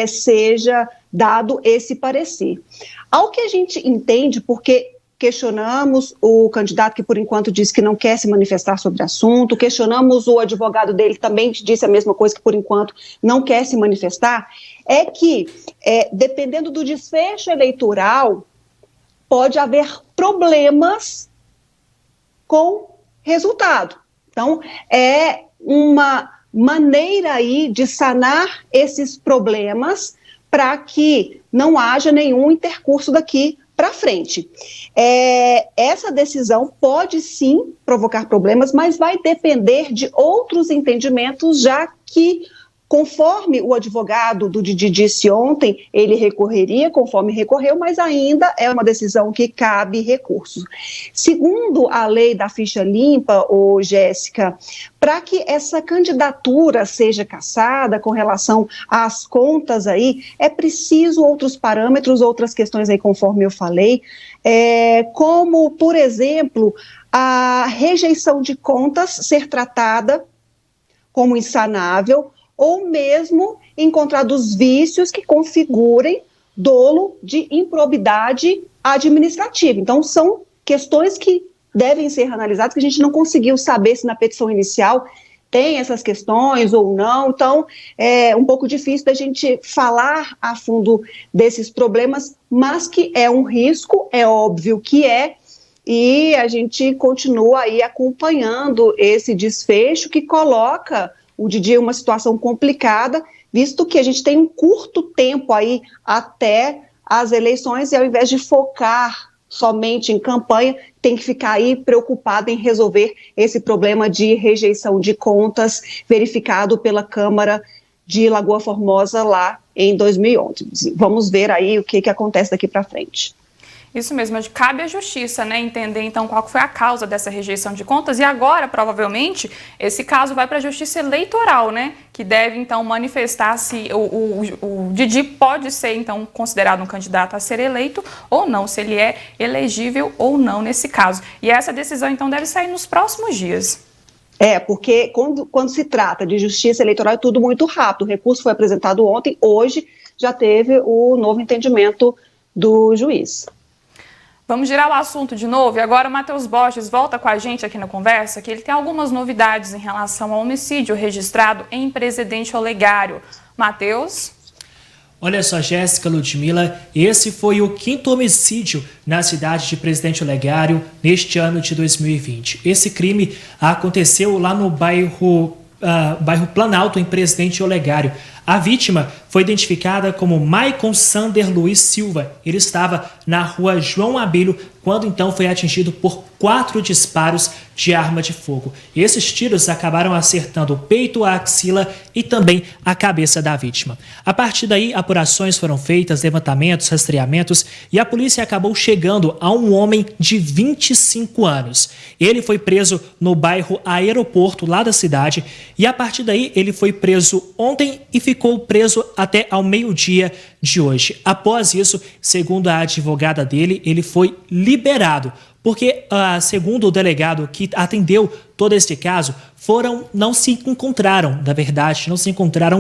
seja dado esse parecer. Ao que a gente entende, porque questionamos o candidato que por enquanto disse que não quer se manifestar sobre o assunto, questionamos o advogado dele que também disse a mesma coisa, que por enquanto não quer se manifestar, é que dependendo do desfecho eleitoral, pode haver problemas com resultado. Então, é uma maneira aí de sanar esses problemas para que não haja nenhum intercurso daqui para frente. Essa decisão pode sim provocar problemas, mas vai depender de outros entendimentos, já que, conforme o advogado do Didi disse ontem, ele recorreria conforme recorreu, mas ainda é uma decisão que cabe recurso. Segundo a lei da ficha limpa, Jéssica, para que essa candidatura seja cassada com relação às contas aí, é preciso outros parâmetros, outras questões aí, conforme eu falei, como, por exemplo, a rejeição de contas ser tratada como insanável, ou mesmo encontrados vícios que configurem dolo de improbidade administrativa. Então, são questões que devem ser analisadas, que a gente não conseguiu saber se na petição inicial tem essas questões ou não. Então, é um pouco difícil da gente falar a fundo desses problemas, mas que é um risco, é óbvio que e a gente continua aí acompanhando esse desfecho que coloca o Didi é uma situação complicada, visto que a gente tem um curto tempo aí até as eleições, e ao invés de focar somente em campanha, tem que ficar aí preocupado em resolver esse problema de rejeição de contas verificado pela Câmara de Lagoa Formosa lá em 2011. Vamos ver aí o que acontece daqui para frente. Isso mesmo, cabe à justiça, né, entender então qual foi a causa dessa rejeição de contas, e agora, provavelmente, esse caso vai para a justiça eleitoral, né, que deve então manifestar se o Didi pode ser então considerado um candidato a ser eleito ou não, se ele é elegível ou não nesse caso. E essa decisão então deve sair nos próximos dias. Porque quando se trata de justiça eleitoral é tudo muito rápido. O recurso foi apresentado ontem, hoje já teve o novo entendimento do juiz. Vamos girar o assunto de novo e agora o Matheus Borges volta com a gente aqui na conversa, que ele tem algumas novidades em relação ao homicídio registrado em Presidente Olegário. Matheus? Olha só, Jéssica, Ludmila, esse foi o 5º homicídio na cidade de Presidente Olegário neste ano de 2020. Esse crime aconteceu lá no bairro Planalto, em Presidente Olegário. A vítima foi identificada como Maicon Sander Luiz Silva. Ele estava na rua João Abelho quando então foi atingido por 4 disparos de arma de fogo. Esses tiros acabaram acertando o peito, a axila e também a cabeça da vítima. A partir daí, apurações foram feitas, levantamentos, rastreamentos e a polícia acabou chegando a um homem de 25 anos. Ele foi preso no bairro Aeroporto, lá da cidade, e a partir daí ele foi preso ontem e ficou preso até ao meio-dia de hoje. Após isso, segundo a advogada dele, ele foi liberado, porque, segundo o delegado que atendeu todo este caso, não se encontraram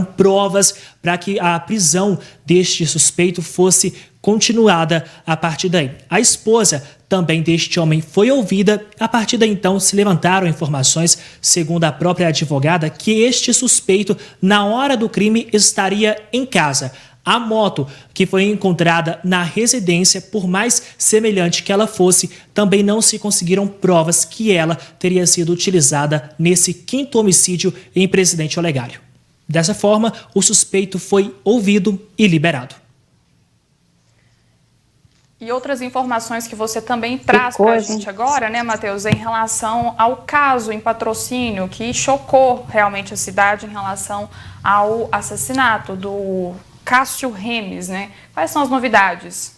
provas para que a prisão deste suspeito fosse continuada a partir daí. A esposa também deste homem foi ouvida. A partir daí, então, se levantaram informações, segundo a própria advogada, que este suspeito, na hora do crime, estaria em casa. A moto que foi encontrada na residência, por mais semelhante que ela fosse, também não se conseguiram provas que ela teria sido utilizada nesse 5º homicídio em Presidente Olegário. Dessa forma, o suspeito foi ouvido e liberado. E outras informações que você também traz para a gente agora, né, Matheus, em relação ao caso em Patrocínio, que chocou realmente a cidade em relação ao assassinato do Cássio Remes, né? Quais são as novidades?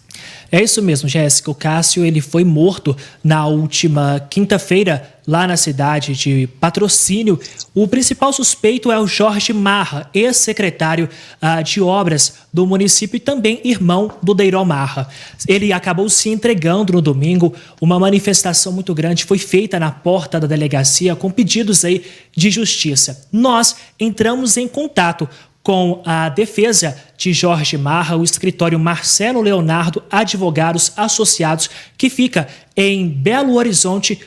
É isso mesmo, Jéssica. O Cássio ele foi morto na última quinta-feira lá na cidade de Patrocínio. O principal suspeito é o Jorge Marra, ex-secretário de obras do município e também irmão do Deiró Marra. Ele acabou se entregando no domingo. Uma manifestação muito grande foi feita na porta da delegacia com pedidos aí de justiça. Nós entramos em contato com a defesa de Jorge Marra, o escritório Marcelo Leonardo Advogados Associados, que fica em Belo Horizonte.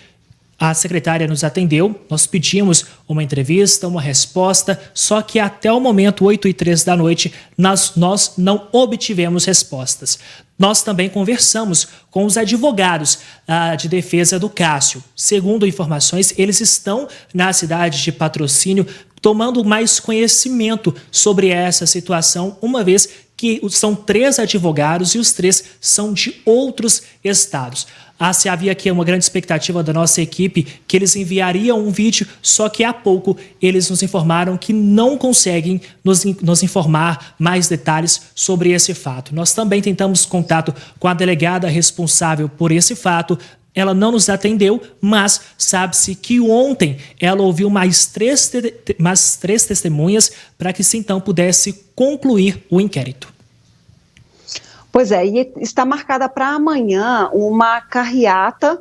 A secretária nos atendeu, nós pedimos uma entrevista, uma resposta, só que até o momento, 8h03 da noite, nós não obtivemos respostas. Nós também conversamos com os advogados de defesa do Cássio. Segundo informações, eles estão na cidade de Patrocínio tomando mais conhecimento sobre essa situação, uma vez que são 3 advogados e os 3 são de outros estados. Se havia aqui uma grande expectativa da nossa equipe que eles enviariam um vídeo, só que há pouco eles nos informaram que não conseguem nos informar mais detalhes sobre esse fato. Nós também tentamos contato com a delegada responsável por esse fato. Ela não nos atendeu, mas sabe-se que ontem ela ouviu mais três testemunhas para que se então pudesse concluir o inquérito. Pois é, e está marcada para amanhã uma carreata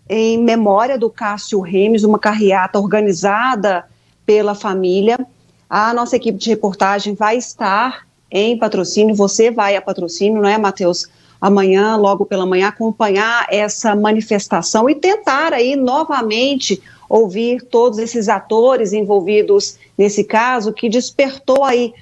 em memória do Cássio Remes, uma carreata organizada pela família. A nossa equipe de reportagem vai estar em Patrocínio, você vai a Patrocínio, não é, Matheus? Amanhã, logo pela manhã, acompanhar essa manifestação e tentar aí novamente ouvir todos esses atores envolvidos nesse caso, que despertou aí,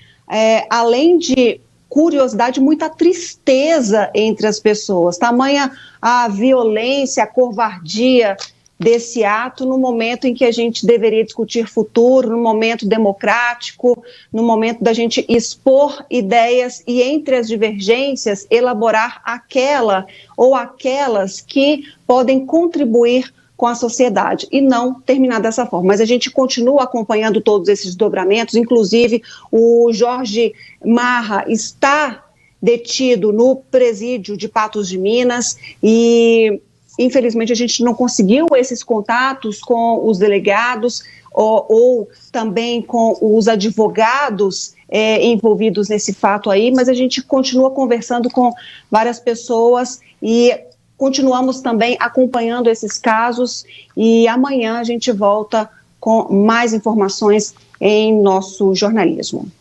além de curiosidade, muita tristeza entre as pessoas. Tamanha a violência, a covardia desse ato no momento em que a gente deveria discutir futuro, no momento democrático, no momento da gente expor ideias e, entre as divergências, elaborar aquela ou aquelas que podem contribuir com a sociedade e não terminar dessa forma. Mas a gente continua acompanhando todos esses desdobramentos, inclusive o Jorge Marra está detido no presídio de Patos de Minas e infelizmente a gente não conseguiu esses contatos com os delegados ou também com os advogados envolvidos nesse fato aí, mas a gente continua conversando com várias pessoas e continuamos também acompanhando esses casos e amanhã a gente volta com mais informações em nosso jornalismo.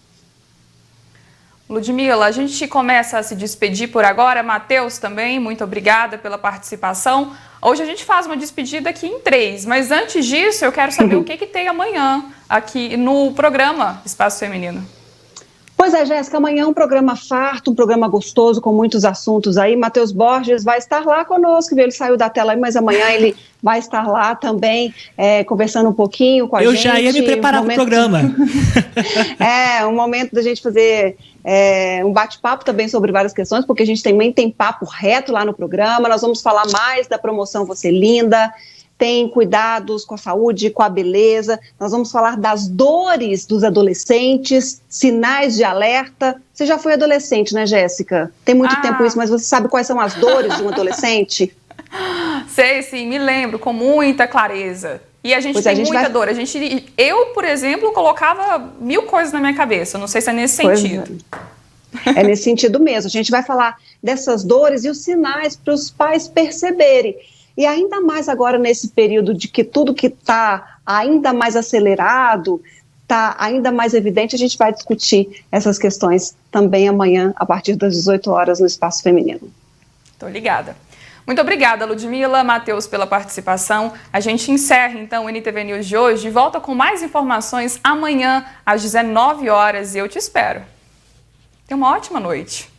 Ludmila, a gente começa a se despedir por agora. Matheus também, muito obrigada pela participação. Hoje a gente faz uma despedida aqui em 3, mas antes disso eu quero saber o que tem amanhã aqui no programa Espaço Feminino. Pois é, Jéssica, amanhã é um programa farto, um programa gostoso, com muitos assuntos aí. Matheus Borges vai estar lá conosco, ele saiu da tela aí, mas amanhã ele vai estar lá também, conversando um pouquinho com a gente. Eu já ia me preparar para o programa. Um momento da gente fazer um bate-papo também sobre várias questões, porque a gente também tem papo reto lá no programa. Nós vamos falar mais da promoção Você Linda, tem cuidados com a saúde, com a beleza. Nós vamos falar das dores dos adolescentes, sinais de alerta. Você já foi adolescente, né, Jéssica? Tem muito tempo isso, mas você sabe quais são as dores de um adolescente? Sei, sim, me lembro com muita clareza. E a gente tem muita dor. Eu, por exemplo, colocava 1000 coisas na minha cabeça. Não sei se é nesse sentido. É nesse sentido mesmo. A gente vai falar dessas dores e os sinais para os pais perceberem. E ainda mais agora nesse período de que tudo que está ainda mais acelerado, está ainda mais evidente, a gente vai discutir essas questões também amanhã, a partir das 18 horas, no Espaço Feminino. Tô ligada. Muito obrigada, Ludmila, Matheus, pela participação. A gente encerra, então, o NTV News de hoje. De volta com mais informações amanhã, às 19 horas, e eu te espero. Tenha uma ótima noite.